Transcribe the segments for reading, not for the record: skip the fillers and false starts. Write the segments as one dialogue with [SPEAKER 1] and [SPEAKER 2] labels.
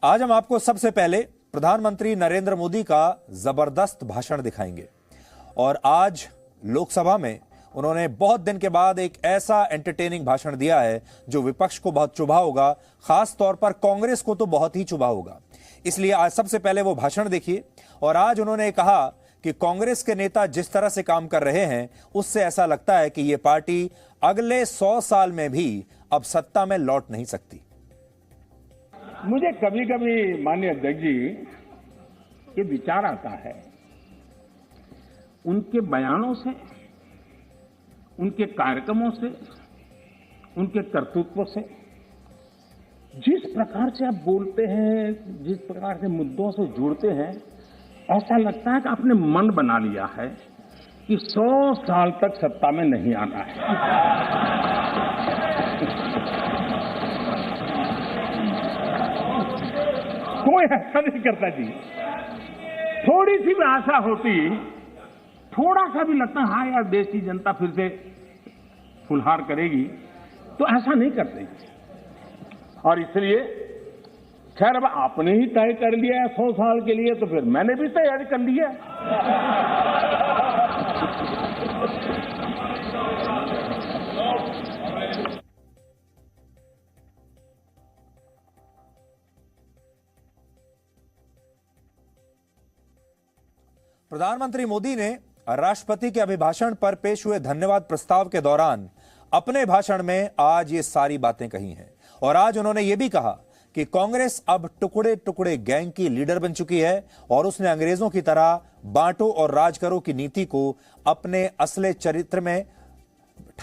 [SPEAKER 1] आज हम आपको सबसे पहले प्रधानमंत्री नरेंद्र मोदी का जबरदस्त भाषण दिखाएंगे। और आज लोकसभा में उन्होंने बहुत दिन के बाद एक ऐसा एंटरटेनिंग भाषण दिया है जो विपक्ष को बहुत चुभा होगा, खास तौर पर कांग्रेस को तो बहुत ही चुभा होगा। इसलिए आज सबसे पहले वो भाषण देखिए। और आज उन्होंने कहा कि कांग्रेस के नेता जिस तरह से काम कर रहे हैं उससे ऐसा लगता है कि ये पार्टी अगले 100 साल में भी अब सत्ता में लौट नहीं सकती।
[SPEAKER 2] मुझे कभी कभी माननीय अध्यक्ष जी ये विचार आता है, उनके बयानों से, उनके कार्यक्रमों से, उनके कर्तृत्व से, जिस प्रकार से आप बोलते हैं, जिस प्रकार से मुद्दों से जुड़ते हैं, ऐसा लगता है कि आपने मन बना लिया है कि 100 साल तक सत्ता में नहीं आना है। कोई ऐसा नहीं करता जी। थोड़ी सी भी आशा होती, थोड़ा सा भी लगता हाँ यार देश की जनता फिर से फुलहार करेगी, तो ऐसा नहीं करते। और इसलिए खैर अब आपने ही तय कर लिया है 100 साल के लिए, तो फिर मैंने भी तैयारी कर ली है।
[SPEAKER 1] प्रधानमंत्री मोदी ने राष्ट्रपति के अभिभाषण पर पेश हुए धन्यवाद प्रस्ताव के दौरान अपने भाषण में आज ये सारी बातें कही हैं। और आज उन्होंने ये भी कहा कि कांग्रेस अब टुकड़े टुकड़े गैंग की लीडर बन चुकी है और उसने अंग्रेजों की तरह बांटो और राज करो की नीति को अपने असली चरित्र में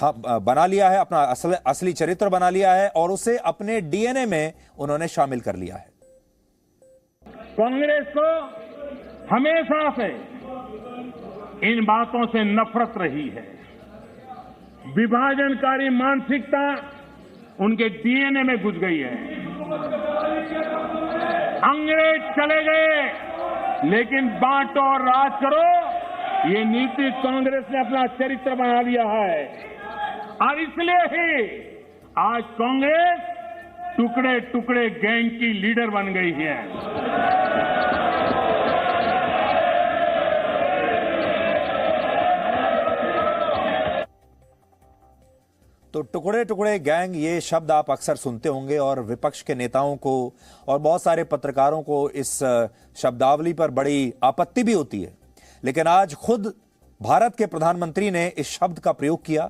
[SPEAKER 1] बना लिया है, अपना असली चरित्र बना लिया है और उसे अपने डीएनए में उन्होंने शामिल कर लिया है।
[SPEAKER 2] कांग्रेस को हमेशा से इन बातों से नफरत रही है। विभाजनकारी मानसिकता उनके डीएनए में घुस गई है। अंग्रेज चले गए, लेकिन बांटो और राज करो ये नीति कांग्रेस ने अपना चरित्र बना लिया है। और इसलिए ही आज कांग्रेस टुकड़े टुकड़े गैंग की लीडर बन गई है।
[SPEAKER 1] तो टुकड़े टुकड़े गैंग, ये शब्द आप अक्सर सुनते होंगे और विपक्ष के नेताओं को और बहुत सारे पत्रकारों को इस शब्दावली पर बड़ी आपत्ति भी होती है। लेकिन आज खुद भारत के प्रधानमंत्री ने इस शब्द का प्रयोग किया,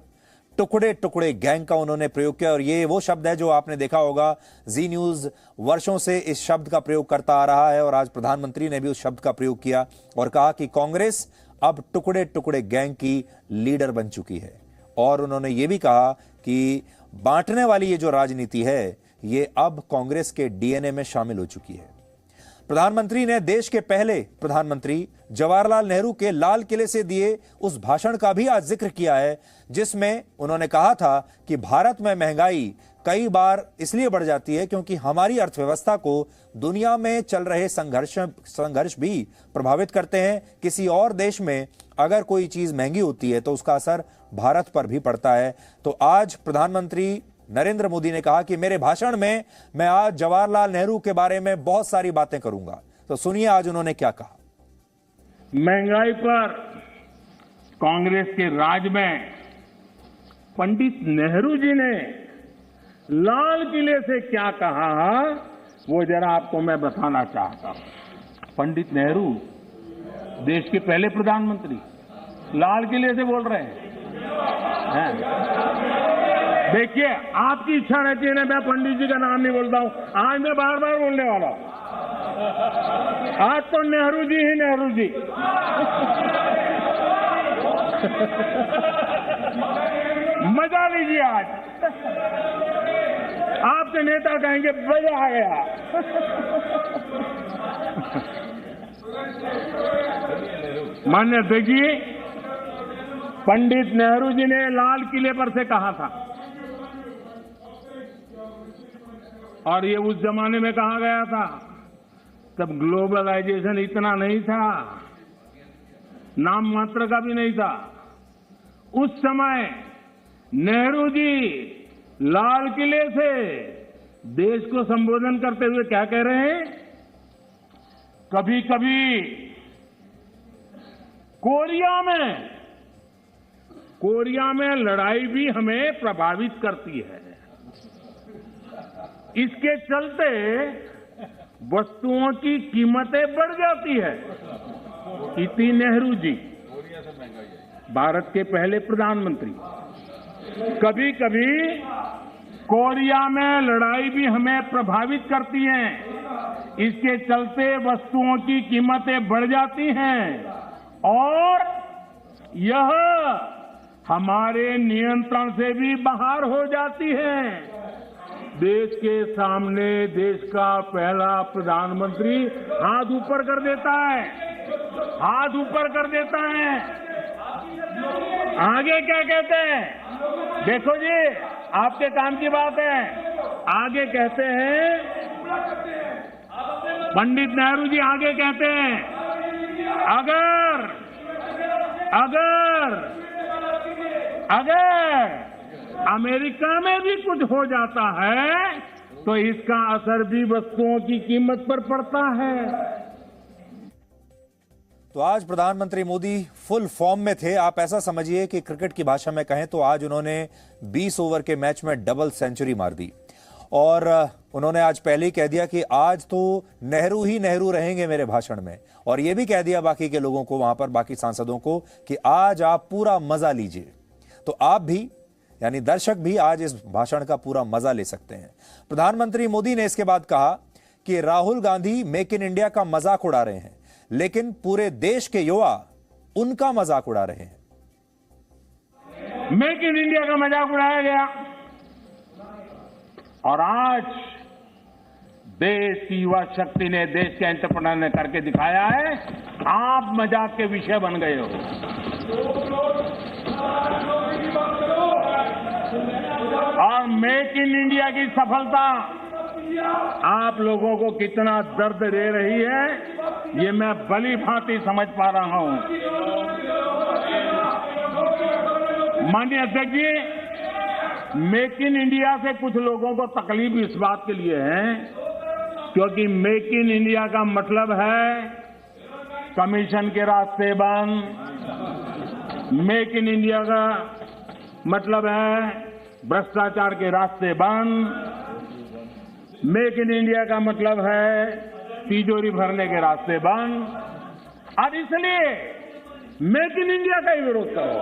[SPEAKER 1] टुकड़े टुकड़े गैंग का उन्होंने प्रयोग किया। और ये वो शब्द है जो आपने देखा होगा, जी न्यूज वर्षों से इस शब्द का प्रयोग करता आ रहा है और आज प्रधानमंत्री ने भी उस शब्द का प्रयोग किया और कहा कि कांग्रेस अब टुकड़े टुकड़े गैंग की लीडर बन चुकी है। और उन्होंने ये भी कहा कि बांटने वाली ये जो राजनीति है ये अब कांग्रेस के डीएनए में शामिल हो चुकी है। प्रधानमंत्री ने देश के पहले प्रधानमंत्री जवाहरलाल नेहरू के लाल किले से दिए उस भाषण का भी आज जिक्र किया है, जिसमें उन्होंने कहा था कि भारत में महंगाई कई बार इसलिए बढ़ जाती है क्योंकि हमारी अर्थव्यवस्था को दुनिया में चल रहे संघर्ष भी प्रभावित करते हैं। किसी और देश में अगर कोई चीज महंगी होती है तो उसका असर भारत पर भी पड़ता है। तो आज प्रधानमंत्री नरेंद्र मोदी ने कहा कि मेरे भाषण में मैं आज जवाहरलाल नेहरू के बारे में बहुत सारी बातें करूंगा। तो सुनिए आज उन्होंने क्या कहा।
[SPEAKER 2] महंगाई पर कांग्रेस के राज में पंडित नेहरू जी ने लाल किले से क्या कहा, वो जरा आपको मैं बताना चाहता हूं। पंडित नेहरू देश के पहले प्रधानमंत्री लाल किले से बोल रहे हैं। देखिए, आपकी इच्छा रहती है ना मैं पंडित जी का नाम नहीं बोलता हूं, आज मैं बार बार बोलने वाला हूं। आज तो नेहरू जी ही नेहरू जी। मजा लीजिए। आज आपके नेता कहेंगे मजा आ गया। माननीय अध्यक्ष जी, पंडित नेहरू जी ने लाल किले पर से कहा था और ये उस जमाने में कहा गया था तब ग्लोबलाइजेशन इतना नहीं था, नाम मात्र का भी नहीं था। उस समय नेहरू जी लाल किले से देश को संबोधन करते हुए क्या कह रहे हैं? कभी कभी कोरिया में लड़ाई भी हमें प्रभावित करती है। इसके चलते वस्तुओं की कीमतें बढ़ जाती है। इति नेहरू जी, भारत के पहले प्रधानमंत्री। कभी कभी कोरिया में लड़ाई भी हमें प्रभावित करती है। इसके चलते वस्तुओं की कीमतें बढ़ जाती हैं और यह हमारे नियंत्रण से भी बाहर हो जाती है। देश के सामने देश का पहला प्रधानमंत्री हाथ ऊपर कर देता है, हाथ ऊपर कर देता है। आगे क्या कहते हैं? देखो जी, आपके काम की बात है। आगे कहते हैं, पंडित नेहरू जी आगे कहते हैं, अगर अमेरिका में भी कुछ हो जाता है तो इसका असर भी वस्तुओं की कीमत पर पड़ता है।
[SPEAKER 1] तो आज प्रधानमंत्री मोदी फुल फॉर्म में थे। आप ऐसा समझिए कि क्रिकेट की भाषा में कहें तो आज उन्होंने 20 ओवर के मैच में डबल सेंचुरी मार दी और उन्होंने आज पहले ही कह दिया कि आज तो नेहरू ही नेहरू रहेंगे मेरे भाषण में। और यह भी कह दिया बाकी के लोगों को, वहां पर बाकी सांसदों को, कि आज आप पूरा मजा लीजिए। तो आप भी, यानी दर्शक भी, आज इस भाषण का पूरा मजा ले सकते हैं। प्रधानमंत्री मोदी ने इसके बाद कहा कि Rahul Gandhi make in India का मजाक उड़ा रहे हैं, लेकिन पूरे देश के युवा उनका मजाक उड़ा रहे हैं।
[SPEAKER 2] मेक इन इंडिया का मजाक उड़ाया गया और आज देश की युवा शक्ति ने, देश के एंटरप्रेन्योर ने करके दिखाया है। आप मजाक के विषय बन गए हो। और मेक इन इंडिया की सफलता आप लोगों को कितना दर्द दे रही है, ये मैं भली भांति समझ पा रहा हूं। माननीय अध्यक्ष जी, मेक इन इंडिया से कुछ लोगों को तकलीफ इस बात के लिए है क्योंकि मेक इन इंडिया का मतलब है कमीशन के रास्ते बंद। मेक इन इंडिया का मतलब है भ्रष्टाचार के रास्ते बंद। मेक इन इंडिया का मतलब है तिजोरी भरने के रास्ते बंद। और इसलिए मेक इन इंडिया का ही विरोध करो।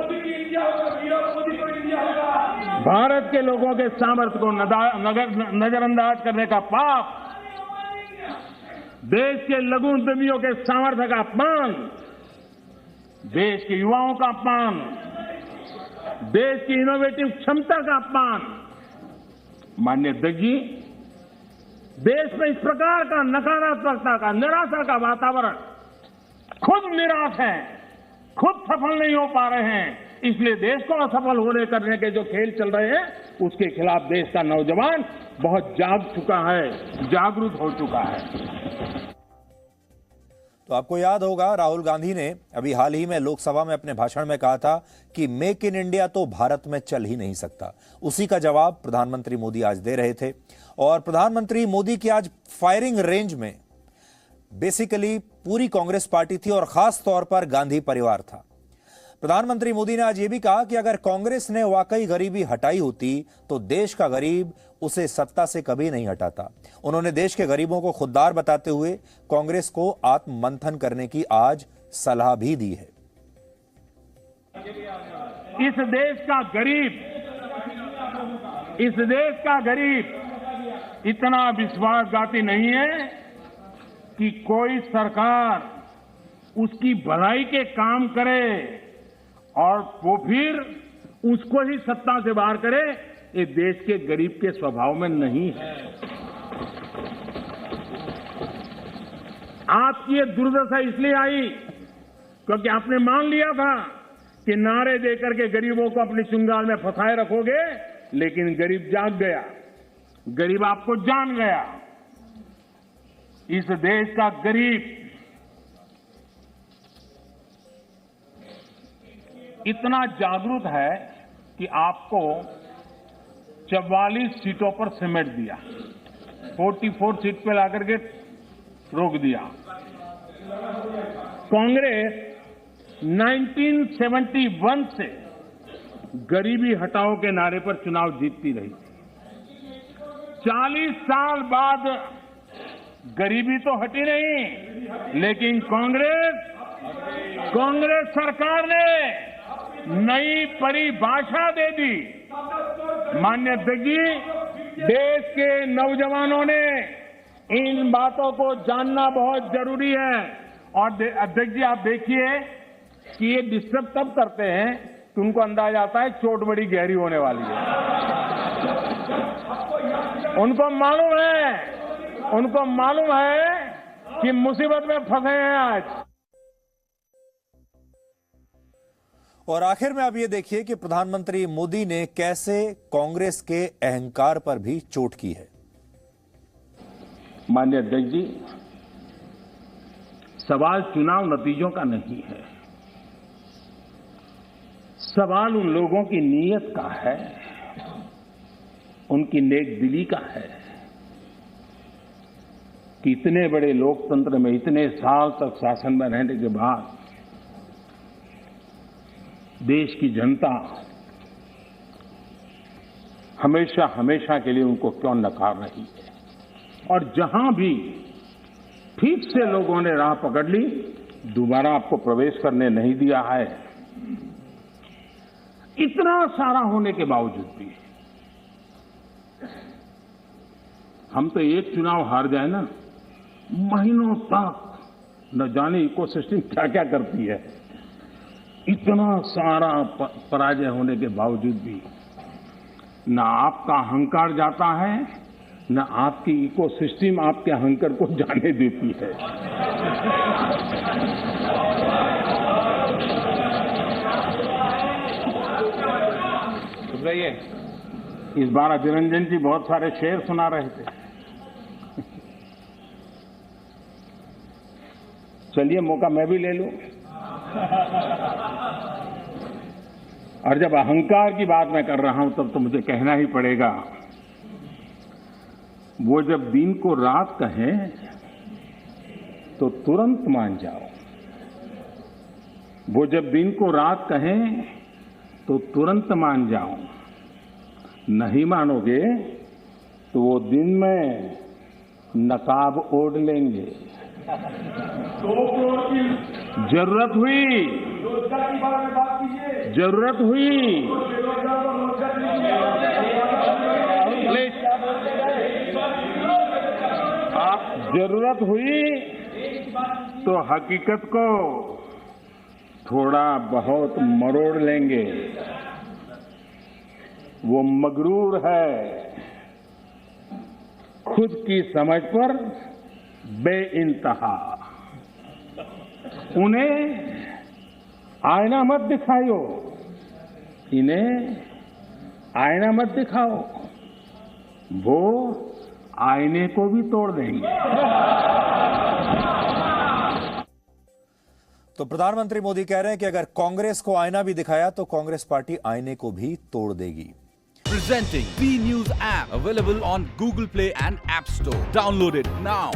[SPEAKER 2] भारत के लोगों के सामर्थ्य को नजरअंदाज करने का पाप, देश के लघु उद्यमियों के सामर्थ्य का अपमान, देश के युवाओं का अपमान, देश की इनोवेटिव क्षमता का अपमान। माननीय अध्यक्ष जी, देश में इस प्रकार का नकारात्मकता का, निराशा का वातावरण, खुद निराश है, खुद सफल नहीं हो पा रहे हैं। इसलिए देश को असफल होने करने के जो खेल चल रहे हैं, उसके खिलाफ देश का नौजवान बहुत जाग चुका है, जागरूक हो चुका है।
[SPEAKER 1] तो आपको याद होगा, राहुल गांधी ने अभी हाल ही में लोकसभा में अपने भाषण में कहा था कि मेक इन इंडिया तो भारत में चल ही नहीं सकता। उसी का जवाब प्रधानमंत्री मोदी आज दे रहे थे। और प्रधानमंत्री मोदी की आज फायरिंग रेंज में बेसिकली पूरी कांग्रेस पार्टी थी और खास तौर पर गांधी परिवार था। प्रधानमंत्री मोदी ने आज यह भी कहा कि अगर कांग्रेस ने वाकई गरीबी हटाई होती तो देश का गरीब उसे सत्ता से कभी नहीं हटाता। उन्होंने देश के गरीबों को खुददार बताते हुए कांग्रेस को आत्ममंथन करने की आज सलाह भी दी है।
[SPEAKER 2] इस देश का गरीब इतना विश्वासघाती नहीं है कि कोई सरकार उसकी भलाई के काम करे और वो फिर उसको ही सत्ता से बाहर करे। ये देश के गरीब के स्वभाव में नहीं है। आपकी ये दुर्दशा इसलिए आई क्योंकि आपने मान लिया था कि नारे देकर के गरीबों को अपनी चुंगाल में फंसाए रखोगे, लेकिन गरीब जाग गया, गरीब आपको जान गया। इस देश का गरीब इतना जागरूक है कि आपको 44 सीटों पर समेट दिया। 44 सीट पे लाकर के रोक दिया। कांग्रेस 1971 से गरीबी हटाओ के नारे पर चुनाव जीतती रही थी। 40 साल बाद गरीबी तो हटी नहीं, लेकिन कांग्रेस सरकार ने नई परिभाषा दे दी। माननीय अध्यक्ष जी, देश के नौजवानों ने इन बातों को जानना बहुत जरूरी है। और अध्यक्ष जी, आप देखिए कि ये डिस्टर्ब तब करते हैं कि उनको अंदाजा आता है चोट बड़ी गहरी होने वाली है। उनको मालूम है कि मुसीबत में फंसे हैं आज।
[SPEAKER 1] और आखिर में आप ये देखिए कि प्रधानमंत्री मोदी ने कैसे कांग्रेस के अहंकार पर भी चोट की है।
[SPEAKER 2] माननीय अध्यक्ष जी, सवाल चुनाव नतीजों का नहीं है, सवाल उन लोगों की नीयत का है, उनकी नेक दिली का है कि इतने बड़े लोकतंत्र में इतने साल तक शासन में रहने के बाद देश की जनता हमेशा हमेशा के लिए उनको क्यों नकार रही है। और जहां भी ठीक से लोगों ने राह पकड़ ली, दोबारा आपको प्रवेश करने नहीं दिया है। इतना सारा होने के बावजूद भी हम तो एक चुनाव हार जाए ना, महीनों तक न जाने इकोसिस्टम क्या क्या करती है। इतना सारा पराजय होने के बावजूद भी न आपका अहंकार जाता है, न आपकी इकोसिस्टम आपके अहंकार को जाने देती है। इस बार अभिरंजन जी बहुत सारे शेर सुना रहे थे। चलिए मौका मैं भी ले लूं। और जब अहंकार की बात मैं कर रहा हूं तब तो मुझे कहना ही पड़ेगा, वो जब दिन को रात कहें तो तुरंत मान जाओ, वो जब दिन को रात कहें तो तुरंत मान जाओ, नहीं मानोगे तो वो दिन में नकाब ओढ़ लेंगे। जरूरत हुई जरूरत हुई तो हकीकत को थोड़ा बहुत मरोड़ लेंगे। वो मगरूर है, खुद की समझ पर बेइंतहा। उन्हें आईना मत दिखाओ, इन्हें आईना मत दिखाओ, वो आईने को भी तोड़ देंगे।
[SPEAKER 1] तो प्रधानमंत्री मोदी कह रहे हैं कि अगर कांग्रेस को आईना भी दिखाया तो कांग्रेस पार्टी आईने को भी तोड़ देगी।
[SPEAKER 3] Presenting B News app, available on Google Play and App Store. Download it now.